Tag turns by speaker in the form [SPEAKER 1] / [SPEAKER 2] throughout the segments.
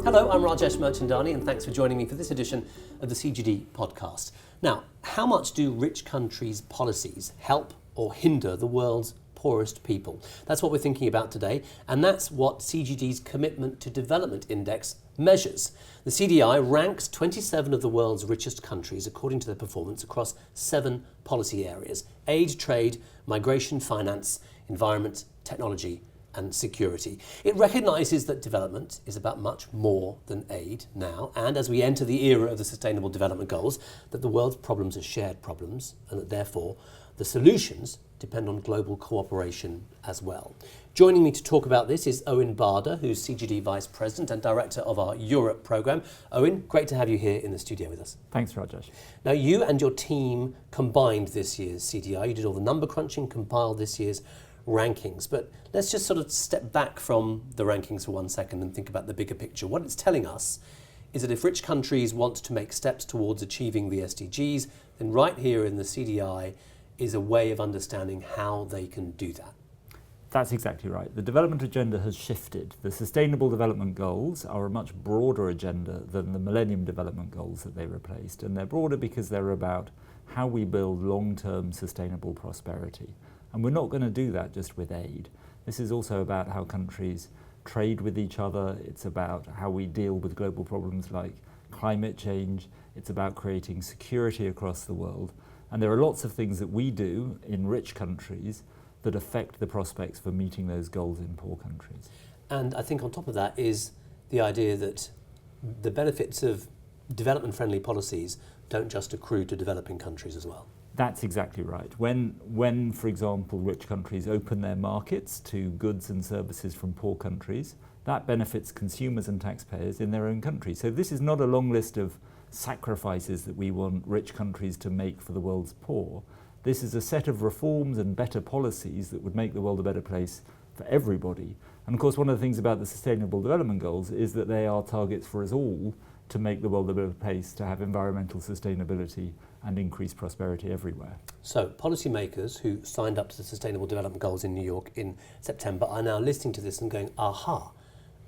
[SPEAKER 1] Hello, I'm Rajesh Merchandani, and thanks for joining me for this edition of the CGD podcast. Now, how much do rich countries' policies help or hinder the world's poorest people? That's what we're thinking about today, and that's what CGD's Commitment to Development Index measures. The CDI ranks 27 of the world's richest countries according to their performance across 7 policy areas: aid, trade, migration, finance, environment, technology, and security. It recognises that development is about much more than aid now, and as we enter the era of the Sustainable Development Goals, that the world's problems are shared problems, and that therefore the solutions depend on global cooperation as well. Joining me to talk about this is Owen Barder, who's CGD Vice President and Director of our Europe programme. Owen, great to have you here in the studio with us.
[SPEAKER 2] Thanks, Rajesh.
[SPEAKER 1] Now, you and your team combined this year's CDI. You did all the number crunching, compiled this year's rankings, but let's just sort of step back from the rankings for 1 second and think about the bigger picture. What it's telling us is that if rich countries want to make steps towards achieving the SDGs, then right here in the CDI is a way of understanding how they can do that.
[SPEAKER 2] That's exactly right. The development agenda has shifted. The Sustainable Development Goals are a much broader agenda than the Millennium Development Goals that they replaced, and they're broader because they're about how we build long-term sustainable prosperity. And we're not going to do that just with aid. This is also about how countries trade with each other. It's about how we deal with global problems like climate change. It's about creating security across the world. And there are lots of things that we do in rich countries that affect the prospects for meeting those goals in poor countries.
[SPEAKER 1] And I think on top of that is the idea that the benefits of development-friendly policies don't just accrue to developing countries as well.
[SPEAKER 2] That's exactly right. When, for example, rich countries open their markets to goods and services from poor countries, that benefits consumers and taxpayers in their own country. So this is not a long list of sacrifices that we want rich countries to make for the world's poor. This is a set of reforms and better policies that would make the world a better place for everybody. And of course, one of the things about the Sustainable Development Goals is that they are targets for us all to make the world a better place, to have environmental sustainability and increase prosperity everywhere.
[SPEAKER 1] So policymakers who signed up to the Sustainable Development Goals in New York in September are now listening to this and going, aha,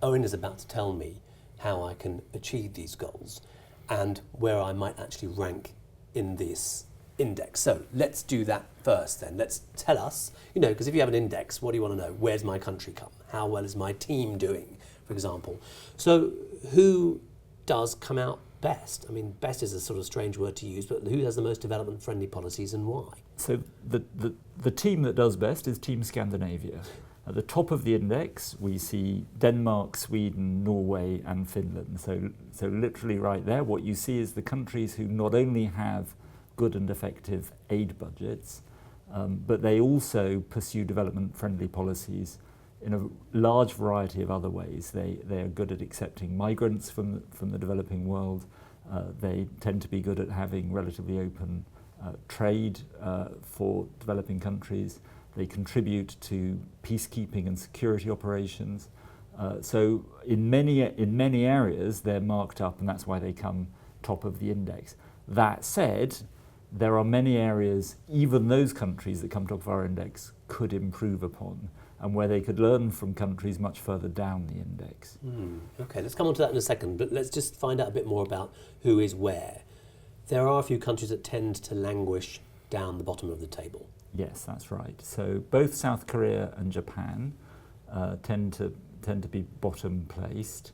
[SPEAKER 1] Owen is about to tell me how I can achieve these goals and where I might actually rank in this index. So let's do that first then. Let's tell us, because if you have an index, what do you want to know? Where's my country come? How well is my team doing, for example? So who does come out best? I mean, best is a sort of strange word to use, but who has the most development-friendly policies and why?
[SPEAKER 2] So the team that does best is Team Scandinavia. At the top of the index, we see Denmark, Sweden, Norway, and Finland. So literally right there, what you see is the countries who not only have good and effective aid budgets, but they also pursue development-friendly policies in a large variety of other ways. They are good at accepting migrants from the developing world. They tend to be good at having relatively open trade for developing countries. They contribute to peacekeeping and security operations. So in many areas they're marked up, and that's why they come top of the index. That said, there are many areas, even those countries that come top of our index could improve upon, and where they could learn from countries much further down the index.
[SPEAKER 1] Okay, let's come on to that in a second, but let's just find out a bit more about who is where. There are a few countries that tend to languish down the bottom of the table.
[SPEAKER 2] Yes, that's right. So both South Korea and Japan tend to be bottom placed.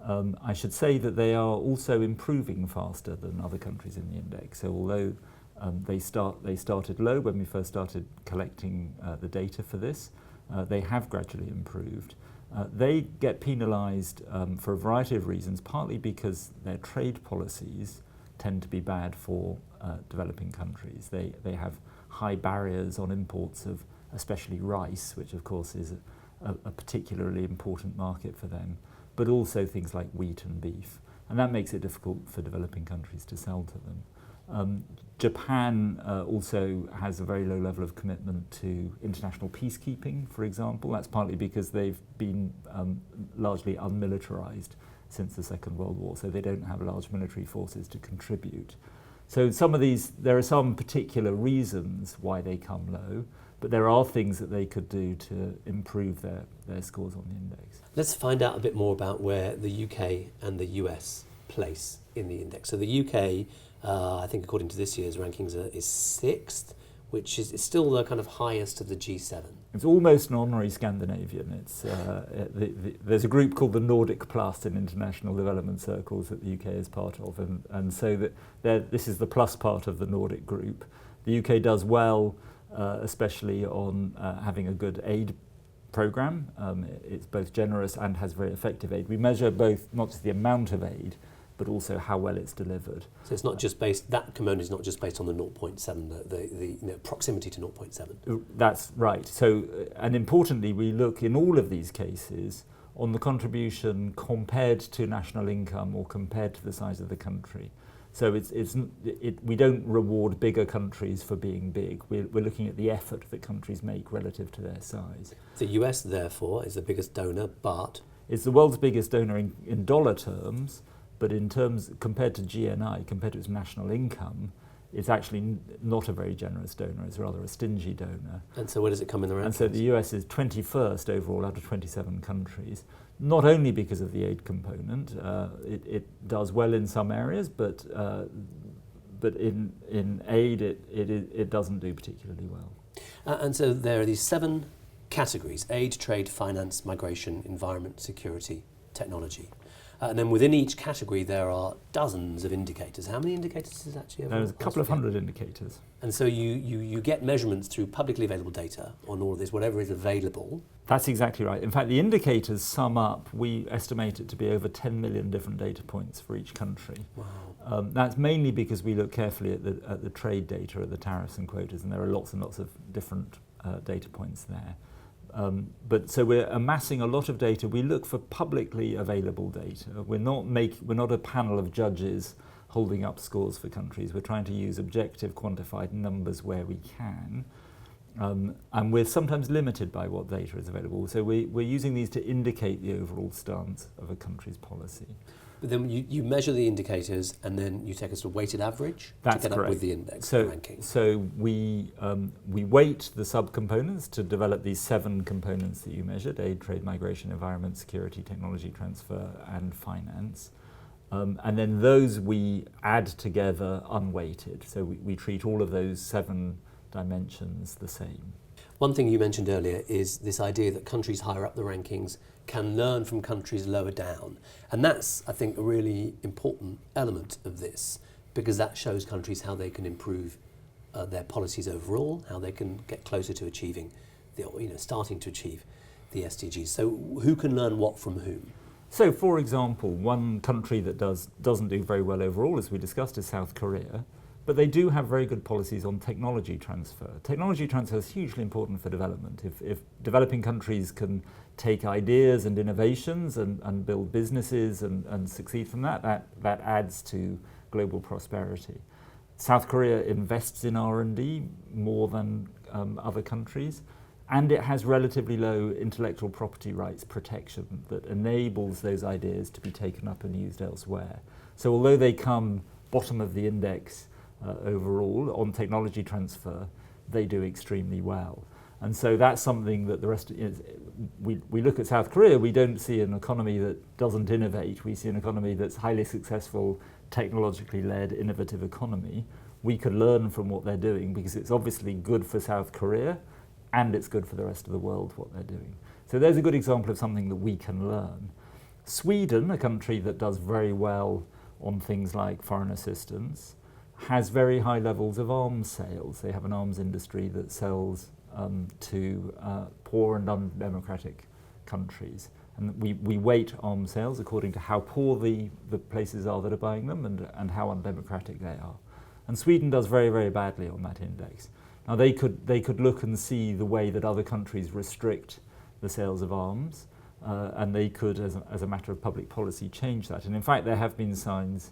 [SPEAKER 2] I should say that they are also improving faster than other countries in the index. So although they started low when we first started collecting the data for this, they have gradually improved. They get penalised for a variety of reasons, partly because their trade policies tend to be bad for developing countries. They have high barriers on imports of especially rice, which of course is a particularly important market for them, but also things like wheat and beef. And that makes it difficult for developing countries to sell to them. Japan also has a very low level of commitment to international peacekeeping, for example. That's partly because they've been largely unmilitarized since the Second World War, so they don't have large military forces to contribute. So there are some particular reasons why they come low. But there are things that they could do to improve their scores on the index.
[SPEAKER 1] Let's find out a bit more about where the UK and the US place in the index. So the UK, I think according to this year's rankings, is 6th, which is still the kind of highest of the G7.
[SPEAKER 2] It's almost an honorary Scandinavian. It's there's a group called the Nordic Plus in international development circles that the UK is part of, and so that this is the plus part of the Nordic group. The UK does well, especially on having a good aid programme. It's both generous and has very effective aid. We measure both, not just the amount of aid, but also how well it's delivered.
[SPEAKER 1] So it's not just based, that component is not just based on the 0.7, the proximity to 0.7.
[SPEAKER 2] That's right. So, and importantly, we look in all of these cases on the contribution compared to national income or compared to the size of the country. So we don't reward bigger countries for being big. We're looking at the effort that countries make relative to their size.
[SPEAKER 1] The US, therefore, is the biggest donor, but...
[SPEAKER 2] It's the world's biggest donor in dollar terms, but in terms, compared to GNI, compared to its national income, it's actually not a very generous donor. It's rather a stingy donor.
[SPEAKER 1] And so where does it come in the rankings?
[SPEAKER 2] And so the US is 21st overall out of 27 countries, not only because of the aid component. It does well in some areas, but in aid it doesn't do particularly well.
[SPEAKER 1] And so there are these 7 categories: aid, trade, finance, migration, environment, security, technology. And then within each category there are dozens of indicators. How many indicators is actually?
[SPEAKER 2] There's a couple of hundred indicators.
[SPEAKER 1] And so you get measurements through publicly available data on all of this, whatever is available.
[SPEAKER 2] That's exactly right. In fact, the indicators sum up, we estimate it to be over 10 million different data points for each country.
[SPEAKER 1] Wow.
[SPEAKER 2] That's mainly because we look carefully at the trade data, at the tariffs and quotas, and there are lots and lots of different data points there. But so we're amassing a lot of data. We look for publicly available data. We're not a panel of judges holding up scores for countries. We're trying to use objective, quantified numbers where we can. And we're sometimes limited by what data is available. So we're using these to indicate the overall stance of a country's policy.
[SPEAKER 1] But then you measure the indicators and then you take a sort of weighted average to get up with the index ranking.
[SPEAKER 2] So we weight the subcomponents to develop these 7 components that you measured: aid, trade, migration, environment, security, technology transfer, and finance. And then those we add together unweighted. So we treat all of those 7 dimensions the same.
[SPEAKER 1] One thing you mentioned earlier is this idea that countries higher up the rankings can learn from countries lower down. And that's, I think, a really important element of this, because that shows countries how they can improve their policies overall, how they can get closer to achieving, starting to achieve the SDGs. So who can learn what from whom?
[SPEAKER 2] So, for example, one country that doesn't do very well overall, as we discussed, is South Korea. But they do have very good policies on technology transfer. Technology transfer is hugely important for development. If developing countries can take ideas and innovations and build businesses and succeed from that adds to global prosperity. South Korea invests in R&D more than other countries, and it has relatively low intellectual property rights protection that enables those ideas to be taken up and used elsewhere. So although they come bottom of the index overall on technology transfer, they do extremely well. And so that's something that the rest is, we look at South Korea, we don't see an economy that doesn't innovate. We see an economy that's highly successful, technologically led, innovative economy. We could learn from what they're doing because it's obviously good for South Korea and it's good for the rest of the world what they're doing. So there's a good example of something that we can learn. Sweden, a country that does very well on things like foreign assistance, has very high levels of arms sales. They have an arms industry that sells to poor and undemocratic countries. And we weight arms sales according to how poor the places are that are buying them and how undemocratic they are. And Sweden does very, very badly on that index. Now they could look and see the way that other countries restrict the sales of arms, and they could, as a matter of public policy, change that. And in fact, there have been signs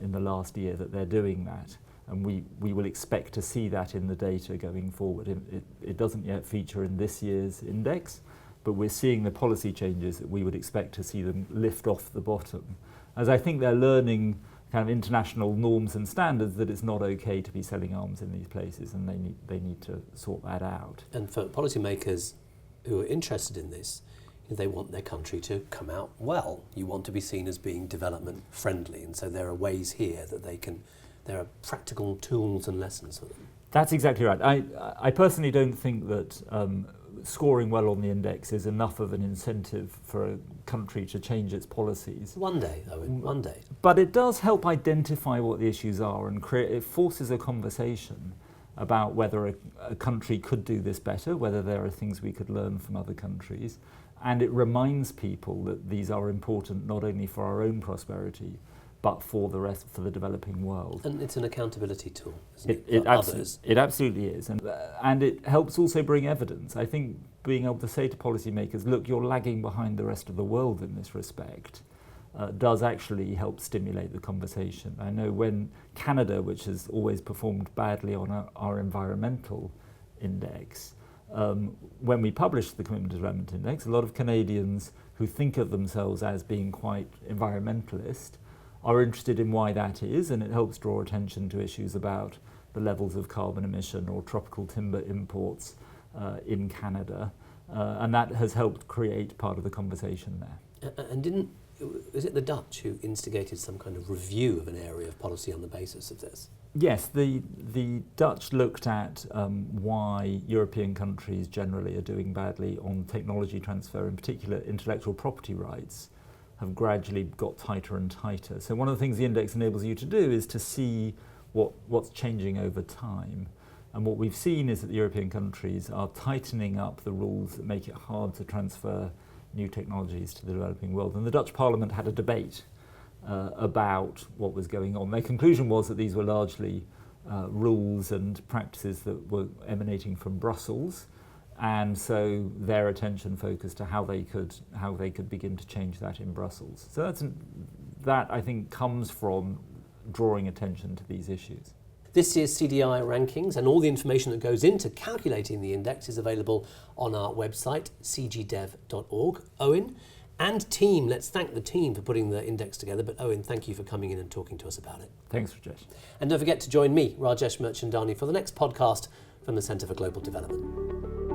[SPEAKER 2] in the last year that they're doing that, and we will expect to see that in the data going forward. It doesn't yet feature in this year's index, but we're seeing the policy changes that we would expect to see them lift off the bottom, as I think they're learning kind of international norms and standards that it's not okay to be selling arms in these places, and they need to sort that out.
[SPEAKER 1] And for policymakers who are interested in this, they want their country to come out well. You want to be seen as being development friendly, and so there are ways here that there are practical tools and lessons for them.
[SPEAKER 2] That's exactly right. I personally don't think that scoring well on the index is enough of an incentive for a country to change its policies.
[SPEAKER 1] One day, Owen, one day.
[SPEAKER 2] But it does help identify what the issues are, and it forces a conversation about whether a country could do this better, whether there are things we could learn from other countries, and it reminds people that these are important not only for our own prosperity, but for the developing world.
[SPEAKER 1] And it's an accountability tool, isn't it?
[SPEAKER 2] It absolutely is, and it helps also bring evidence. I think being able to say to policymakers, look, you're lagging behind the rest of the world in this respect, does actually help stimulate the conversation. I know when Canada, which has always performed badly on our environmental index, when we published the Commitment to Development Index, a lot of Canadians who think of themselves as being quite environmentalist are interested in why that is, and it helps draw attention to issues about the levels of carbon emission or tropical timber imports in Canada, and that has helped create part of the conversation there.
[SPEAKER 1] And is it the Dutch who instigated some kind of review of an area of policy on the basis of this?
[SPEAKER 2] Yes, the Dutch looked at why European countries generally are doing badly on technology transfer, in particular intellectual property rights, have gradually got tighter and tighter. So one of the things the index enables you to do is to see what's changing over time. And what we've seen is that the European countries are tightening up the rules that make it hard to transfer new technologies to the developing world. And the Dutch Parliament had a debate about what was going on. Their conclusion was that these were largely rules and practices that were emanating from Brussels, and so their attention focused to how they could begin to change that in Brussels. So that I think comes from drawing attention to these issues.
[SPEAKER 1] This year's CDI rankings and all the information that goes into calculating the index is available on our website, cgdev.org. Owen and team, let's thank the team for putting the index together, but Owen, thank you for coming in and talking to us about it.
[SPEAKER 2] Thanks, Rajesh.
[SPEAKER 1] And don't forget to join me, Rajesh Merchandani, for the next podcast from the Centre for Global Development.